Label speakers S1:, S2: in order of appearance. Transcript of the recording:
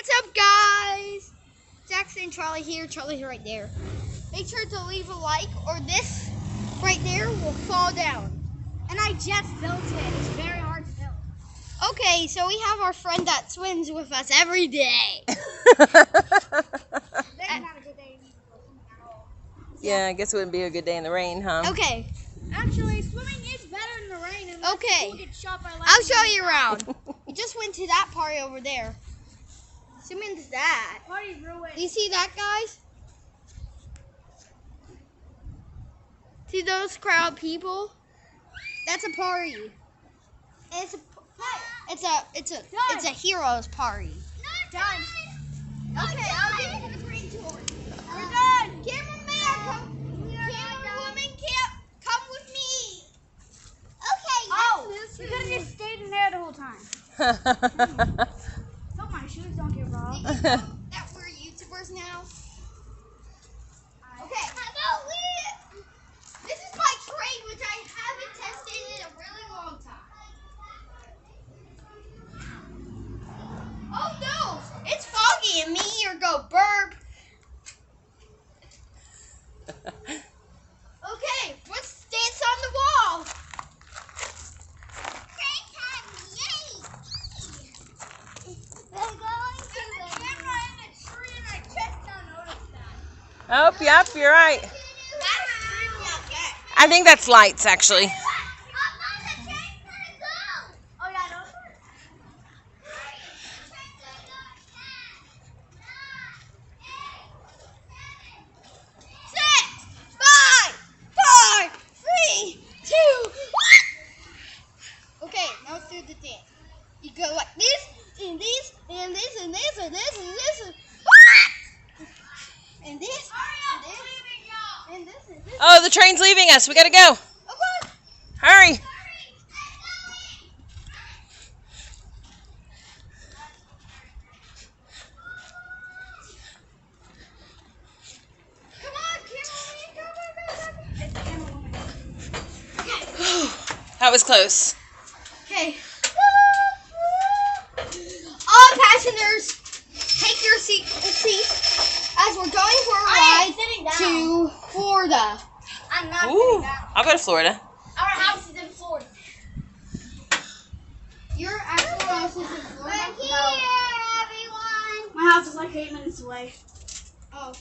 S1: What's up, guys? Jackson and Charlie here. Charlie's right there. Make sure to leave a like or this right there will fall down.
S2: And I just built it. It's very hard to build.
S1: Okay, so we have our friend that swims with us every day.
S2: That's not a good day at all.
S3: Yeah, I guess it wouldn't be a good day in the rain, huh?
S1: Okay.
S2: Actually, swimming is better in the rain. And
S1: Okay.
S2: people get shot by lightning.
S1: I'll show you around. We just went to that party over there. Zoom into that.
S2: Party's ruined.
S1: Do you see that, guys? See those crowd people? That's a party. It's a heroes party.
S2: Done.
S1: Okay, I'll give you the green tour.
S2: We're done.
S1: Camerawoman, come with me. Okay.
S2: Oh, we could have just stayed in there the whole time. Hope my shoes don't get robbed.
S1: That we're YouTubers now. Okay. This is my train, which I haven't tested in a really long time. Oh no! It's foggy and me here go burp. Okay, let's dance on the wall.
S3: Oh, yep, you're right. I think that's lights, actually.
S2: Oh, yeah, no.
S1: 6, 5, 4, 3, 2, 1. Okay, now let's do the dance. You go like this, and this, and this, and this, and this, and this, and and this, and this, and this.
S3: Oh, the train's leaving us. We gotta go.
S1: Okay.
S3: Hurry.
S1: Come on, cameraman, go.
S3: That was close.
S1: Okay. All passengers, take your seats as we're going for a ride to Florida.
S2: I'm not
S3: Ooh,
S2: sitting down.
S3: I'll go to Florida.
S2: Our house is in Florida.
S1: Your actual house is in Florida?
S2: Everyone. My house is like 8 minutes away.
S1: Oh.